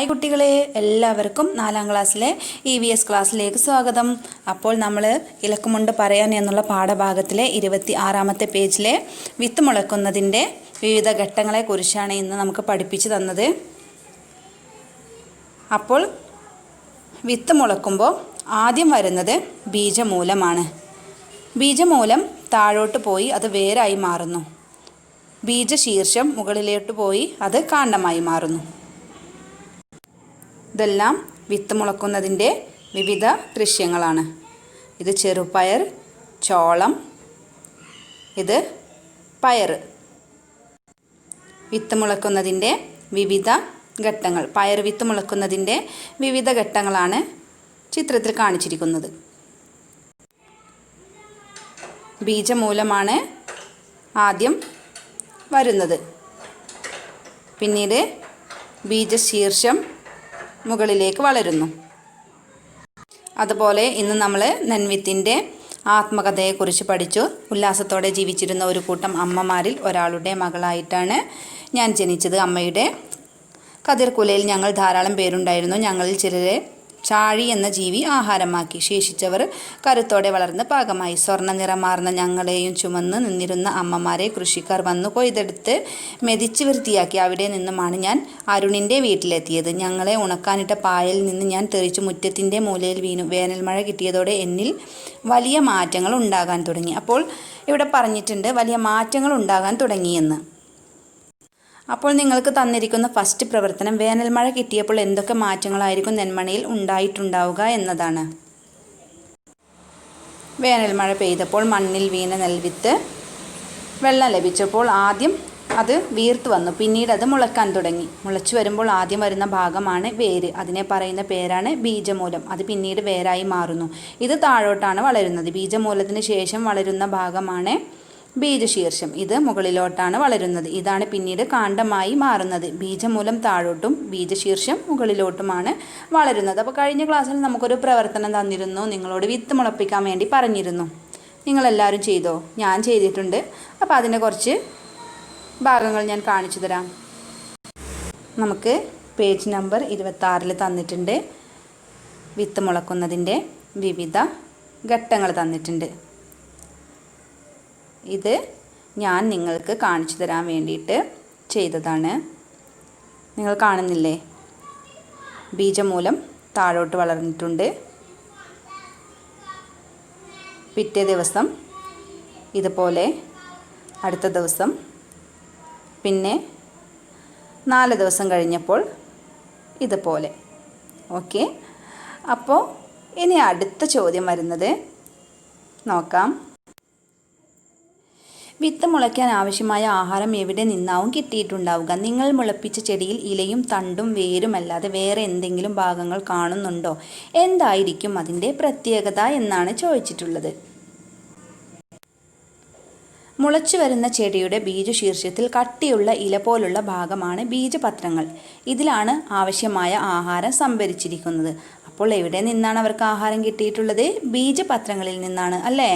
Hi കുട്ടികളെ, എല്ലാവർക്കും 4ാം ക്ലാസ്സിലെ EVS ക്ലാസ്സിലേക്ക് സ്വാഗതം. അപ്പോൾ നമ്മൾ ഇലക്കുമുണ്ട് പറയാൻ എന്നുള്ള പാഠഭാഗത്തിലെ 26ാമത്തെ പേജിലെ വിത്ത് മുളക്കുന്നതിൻ്റെ വിവിധ ഘട്ടങ്ങളെക്കുറിച്ചാണ് ഇന്ന് നമുക്ക് പഠിപ്പിച്ചു തന്നത്. അപ്പോൾ വിത്ത് മുളക്കുമ്പോൾ ആദ്യം വരുന്നത് ബീജമൂലമാണ്. ബീജമൂലം താഴോട്ട് പോയി അത് വേരായി മാറുന്നു. ബീജശീർഷം മുകളിലോട്ട് പോയി അത് കാണ്ഡമായി മാറുന്നു. ഇതെല്ലാം വിത്ത് മുളക്കുന്നതിൻ്റെ വിവിധ ദൃശ്യങ്ങളാണ്. ഇത് ചെറുപയർ, ചോളം, ഇത് പയർ. വിത്ത് മുളക്കുന്നതിൻ്റെ വിവിധ ഘട്ടങ്ങൾ, പയർ വിത്ത് മുളക്കുന്നതിൻ്റെ വിവിധ ഘട്ടങ്ങളാണ് ചിത്രത്തിൽ കാണിച്ചിരിക്കുന്നത്. ബീജമൂലമാണ് ആദ്യം വരുന്നത്. പിന്നീട് ബീജശീർഷം മുകളിലേക്ക് വളരുന്നു. അതുപോലെ ഇന്ന് നമ്മൾ നെൻവിത്തിൻ്റെ ആത്മകഥയെക്കുറിച്ച് പഠിച്ചു. ഉല്ലാസത്തോടെ ജീവിച്ചിരുന്ന ഒരു കൂട്ടം അമ്മമാരിൽ ഒരാളുടെ മകളായിട്ടാണ് ഞാൻ ജനിച്ചത്. അമ്മയുടെ കതിർക്കുലയിൽ ഞങ്ങൾ ധാരാളം പേരുണ്ടായിരുന്നു. ഞങ്ങളിൽ ചിലരെ ചാഴി എന്ന ജീവി ആഹാരമാക്കി. ശേഷിച്ചവർ കരുത്തോടെ വളർന്ന് പാകമായി. സ്വർണ്ണ നിറമാർന്ന ഞങ്ങളെയും ചുമന്ന് നിന്നിരുന്ന അമ്മമാരെ കൃഷിക്കാർ വന്നു കൊയ്തെടുത്ത് മെതിച്ച് വൃത്തിയാക്കി. അവിടെ നിന്നുമാണ് ഞാൻ അരുണിൻ്റെ വീട്ടിലെത്തിയത്. ഞങ്ങളെ ഉണക്കാനിട്ട പായൽ നിന്ന് ഞാൻ തെറിച്ചു മുറ്റത്തിൻ്റെ മൂലയിൽ വീണു. വേനൽമഴ കിട്ടിയതോടെ എന്നിൽ വലിയ മാറ്റങ്ങൾ ഉണ്ടാകാൻ തുടങ്ങി. അപ്പോൾ ഇവിടെ പറഞ്ഞിട്ടുണ്ട് വലിയ മാറ്റങ്ങൾ ഉണ്ടാകാൻ തുടങ്ങിയെന്ന്. അപ്പോൾ നിങ്ങൾക്ക് തന്നിരിക്കുന്ന ഫസ്റ്റ് പ്രവർത്തനം വേനൽമഴ കിട്ടിയപ്പോൾ എന്തൊക്കെ മാറ്റങ്ങളായിരിക്കും നെന്മണിയിൽ ഉണ്ടായിട്ടുണ്ടാവുക എന്നതാണ്. വേനൽമഴ പെയ്തപ്പോൾ മണ്ണിൽ വീണ നെൽവിത്ത് വെള്ളം ലഭിച്ചപ്പോൾ ആദ്യം അത് വീർത്ത് വന്നു. പിന്നീട് അത് മുളക്കാൻ തുടങ്ങി. മുളച്ചു വരുമ്പോൾ ആദ്യം വരുന്ന ഭാഗമാണ് വേര്. അതിനെ പറയുന്ന പേരാണ് ബീജമൂലം. അത് പിന്നീട് വേരായി മാറുന്നു. ഇത് താഴോട്ടാണ് വളരുന്നത്. ബീജമൂലത്തിന് ശേഷം വളരുന്ന ഭാഗമാണ് ബീജശീർഷം. ഇത് മുകളിലോട്ടാണ് വളരുന്നത്. ഇതാണ് പിന്നീട് കാണ്ഡമായി മാറുന്നത്. ബീജമൂലം താഴോട്ടും ബീജശീർഷം മുകളിലോട്ടുമാണ് വളരുന്നത്. അപ്പോൾ കഴിഞ്ഞ ക്ലാസ്സിൽ നമുക്കൊരു പ്രവർത്തനം തന്നിരുന്നു. നിങ്ങളോട് വിത്ത് മുളപ്പിക്കാൻ വേണ്ടി പറഞ്ഞിരുന്നു. നിങ്ങളെല്ലാവരും ചെയ്തോ? ഞാൻ ചെയ്തിട്ടുണ്ട്. അപ്പോൾ അതിൻ്റെ കുറച്ച് ഭാഗങ്ങൾ ഞാൻ കാണിച്ചു തരാം. നമുക്ക് പേജ് നമ്പർ 26 തന്നിട്ടുണ്ട്. വിത്ത് മുളക്കുന്നതിൻ്റെ വിവിധ ഘട്ടങ്ങൾ തന്നിട്ടുണ്ട്. ഇത് ഞാൻ നിങ്ങൾക്ക് കാണിച്ചു തരാൻ വേണ്ടിയിട്ട് ചെയ്തതാണ്. നിങ്ങൾ കാണുന്നില്ലേ? ബീജമൂലം താഴോട്ട് വളർന്നിട്ടുണ്ട്. പിറ്റേ ദിവസം ഇതുപോലെ, അടുത്ത ദിവസം, പിന്നെ 4 ദിവസം കഴിഞ്ഞപ്പോൾ ഇതുപോലെ. ഓക്കെ, അപ്പോൾ ഇനി അടുത്ത ചോദ്യം വരുന്നത് നോക്കാം. വിത്ത് മുളയ്ക്കാൻ ആവശ്യമായ ആഹാരം എവിടെ നിന്നാവും കിട്ടിയിട്ടുണ്ടാവുക? നിങ്ങൾ മുളപ്പിച്ച ചെടിയിൽ ഇലയും തണ്ടും വേരുമല്ലാതെ വേറെ എന്തെങ്കിലും ഭാഗങ്ങൾ കാണുന്നുണ്ടോ? എന്തായിരിക്കും അതിൻ്റെ പ്രത്യേകത എന്നാണ് ചോദിച്ചിട്ടുള്ളത്. മുളച്ചു വരുന്ന ചെടിയുടെ ബീജശീർഷത്തിൽ കട്ടിയുള്ള ഇല പോലുള്ള ഭാഗമാണ് ബീജപത്രങ്ങൾ. ഇതിലാണ് ആവശ്യമായ ആഹാരം സംഭരിച്ചിരിക്കുന്നത്. അപ്പോൾ എവിടെ നിന്നാണ് അവർക്ക് ആഹാരം കിട്ടിയിട്ടുള്ളത്? ബീജപത്രങ്ങളിൽ നിന്നാണ്, അല്ലേ?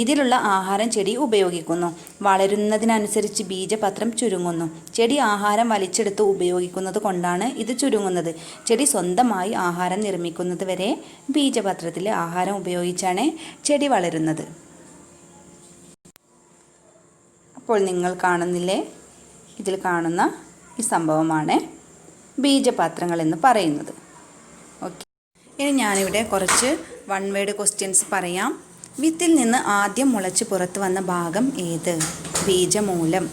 ഇതിലുള്ള ആഹാരം ചെടി ഉപയോഗിക്കുന്നു. വളരുന്നതിനനുസരിച്ച് ബീജപത്രം ചുരുങ്ങുന്നു. ചെടി ആഹാരം വലിച്ചെടുത്ത് ഉപയോഗിക്കുന്നത് കൊണ്ടാണ് ഇത് ചുരുങ്ങുന്നത്. ചെടി സ്വന്തമായി ആഹാരം നിർമ്മിക്കുന്നത് വരെ ബീജപത്രത്തിലെ ആഹാരം ഉപയോഗിച്ചാണ് ചെടി വളരുന്നത്. അപ്പോൾ നിങ്ങൾ കാണുന്നില്ലേ? ഇതിൽ കാണുന്ന ഈ സംഭവമാണ് ബീജപത്രങ്ങൾ എന്ന് പറയുന്നത്. ഓക്കെ, ഇനി ഞാനിവിടെ കുറച്ച് വൺ വേർഡ് ക്വസ്റ്റ്യൻസ് പറയാം. വിത്തിൽ നിന്ന് ആദ്യം മുളച്ച് പുറത്തു വന്ന ഭാഗം ഏത്? ബീജമൂലം.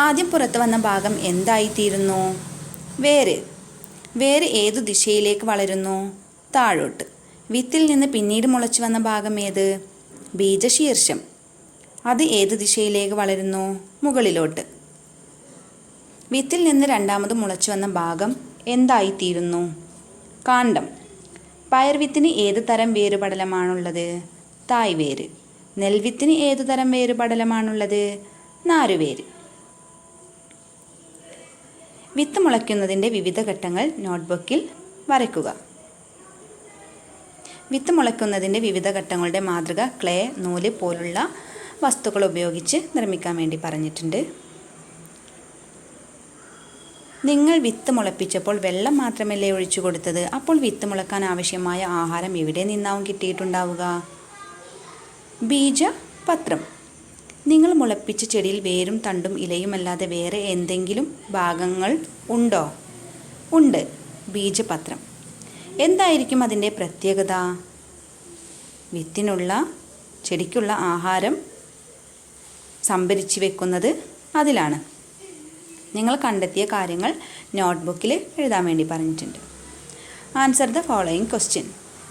ആദ്യം പുറത്തു വന്ന ഭാഗം എന്തായിത്തീരുന്നു? വേര്. വേര് ഏതു ദിശയിലേക്ക് വളരുന്നു? താഴോട്ട്. വിത്തിൽ നിന്ന് പിന്നീട് മുളച്ചു വന്ന ഭാഗം ഏത്? ബീജശീർഷം. അത് ഏത് ദിശയിലേക്ക് വളരുന്നു? മുകളിലോട്ട്. വിത്തിൽ നിന്ന് രണ്ടാമത് മുളച്ചു വന്ന ഭാഗം എന്തായിത്തീരുന്നു? കാണ്ഡം. പയർ വിത്തിന് ഏത് തരം വേരുപടലമാണുള്ളത്? തായ്വേര്. നെൽവിത്തിന് ഏതു തരം വേരുപടലമാണുള്ളത്? നാരുവേര്. വിത്ത് മുളയ്ക്കുന്നതിൻ്റെ വിവിധ ഘട്ടങ്ങൾ നോട്ട്ബുക്കിൽ വരയ്ക്കുക. വിത്ത് മുളയ്ക്കുന്നതിൻ്റെ വിവിധ ഘട്ടങ്ങളുടെ മാതൃക ക്ലേ, നൂല് പോലുള്ള വസ്തുക്കൾ ഉപയോഗിച്ച് നിർമ്മിക്കാൻ വേണ്ടി പറഞ്ഞിട്ടുണ്ട്. നിങ്ങൾ വിത്ത് മുളപ്പിച്ചപ്പോൾ വെള്ളം മാത്രമല്ലേ ഒഴിച്ചു കൊടുത്തത്? അപ്പോൾ വിത്ത് മുളക്കാൻ ആവശ്യമായ ആഹാരം എവിടെ നിന്നാവും കിട്ടിയിട്ടുണ്ടാവുക? ബീജപത്രം. നിങ്ങൾ മുളപ്പിച്ച ചെടിയിൽ വേരും തണ്ടും ഇലയുമല്ലാതെ വേറെ എന്തെങ്കിലും ഭാഗങ്ങൾ ഉണ്ടോ? ഉണ്ട്, ബീജപത്രം. എന്തായിരിക്കും അതിൻ്റെ പ്രത്യേകത? വിത്തിനുള്ള ചെടിക്കുള്ള ആഹാരം സംഭരിച്ച് വെക്കുന്നത് അതിലാണ്. നിങ്ങൾ കണ്ടെത്തിയ കാര്യങ്ങൾ നോട്ട്ബുക്കിൽ എഴുതാൻ വേണ്ടി പറഞ്ഞിട്ടുണ്ട്. Answer the following question.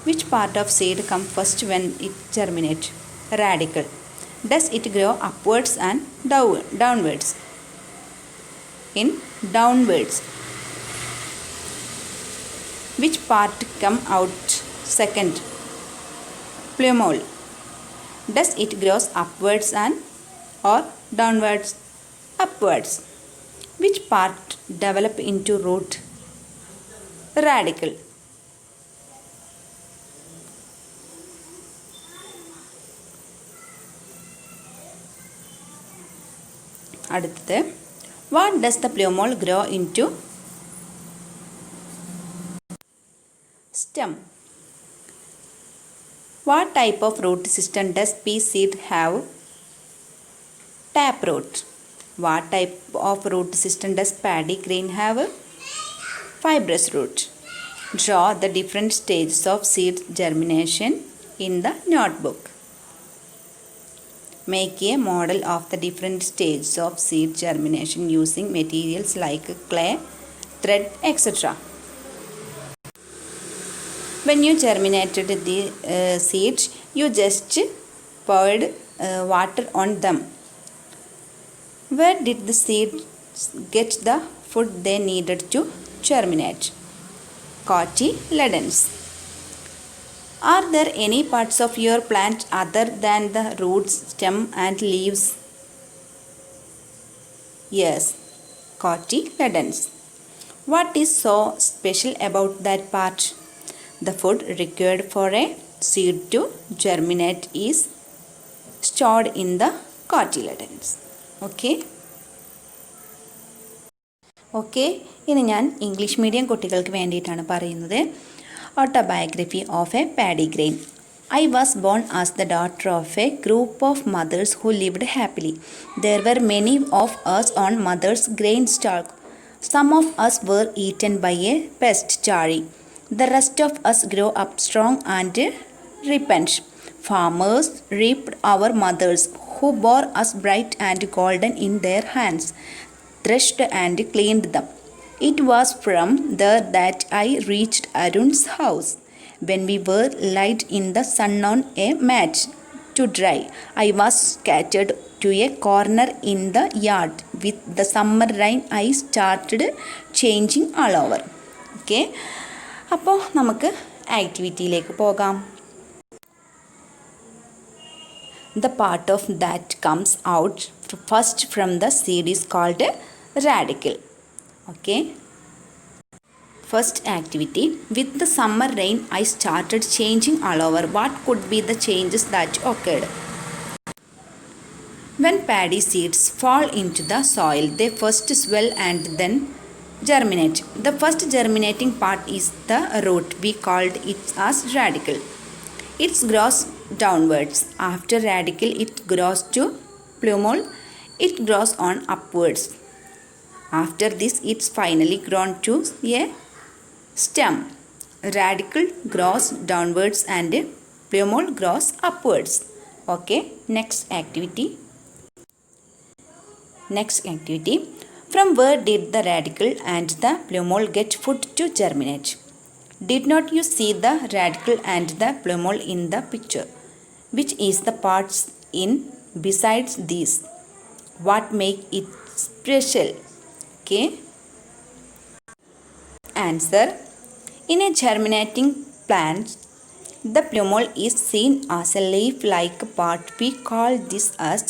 Which part of seed come first when it germinate? Radical. Does it grow upwards and downwards? In downwards. Which part come out second? Plumule. Does it grows upwards and or downwards? Upwards. Which part develop into root? Radical. അടുത്തത്, what does the plumule grow into? Stem. What type of root system does pea seed have? Taproot. What type of root system does paddy grain have? Fibrous root. Draw the different stages of seed germination in the notebook. Make a model of the different stages of seed germination using materials like clay, thread, etc. When you germinated the seeds, you just poured water on them. Where did the seeds get the food they needed to germinate? Cotyledons. Are there any parts of your plant other than the roots, stem and leaves? Yes, cotyledons. What is so special about that part? The food required for a seed to germinate is stored in the cotyledons. Okay, ഇനി ഞാൻ English medium കുട്ടികൾക്ക് വേണ്ടിയിട്ടാണ് പറയുന്നത്. Autobiography of a paddy grain. I was born as the daughter of a group of mothers who lived happily. There were many of us on mother's grain stalk. Some of us were eaten by a pest chari. The rest of us grew up strong and ripened. Farmers reaped our mothers, who bore us bright and golden in their hands, threshed and cleaned them. It was from there that I reached Arun's house. When we were laid in the sun on a mat to dry, I was scattered to a corner in the yard. With the summer rain, I started changing all over. Okay, അപ്പോൾ നമുക്ക് ആക്ടിവിറ്റിയിലേക്ക് പോകാം. The part of that comes out first from the seed is called radicle. Okay. First activity. With the summer rain, I started changing all over. What could be the changes that occurred? When paddy seeds fall into the soil, they first swell and then germinate. The first germinating part is the root. We called it as radicle. It grows downwards. After radicle, it grows to plumule. It grows on upwards. After this, it's finally grown to a stem. Radicle grows downwards and plumule grows upwards. Okay, next activity. From where did the radicle and the plumule get food to germinate? Did not you see the radicle and the plumule in the picture? Which is the parts in besides these? What make it special? Okay. Answer. In a germinating plant, the plumule is seen as a leaf-like part. We call this as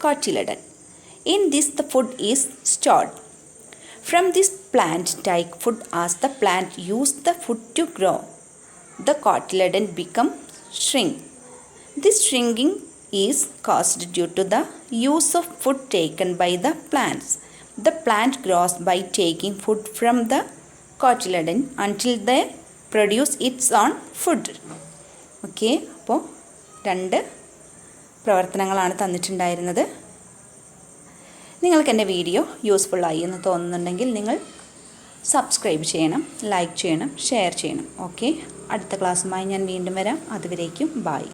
cotyledon. In this, the food is stored. From this plant take food as the plant use the food to grow. The cotyledon become shrink. This shrinking is caused due to the use of food taken by the plants. The plant grows by taking food from the cotyledon until they produce its own food. Okay, അപ്പോൾ 2 പ്രവർത്തനങ്ങളാണ് തന്നിട്ടുണ്ടായിരുന്നത്. നിങ്ങൾക്ക് എൻ്റെ video യൂസ്ഫുള്ളായി എന്ന് തോന്നുന്നുണ്ടെങ്കിൽ നിങ്ങൾ subscribe ചെയ്യണം, like ചെയ്യണം, share ചെയ്യണം. ഓക്കെ, അടുത്ത ക്ലാസ്സുമായി ഞാൻ വീണ്ടും വരാം. അതുവരേക്കും ബൈ.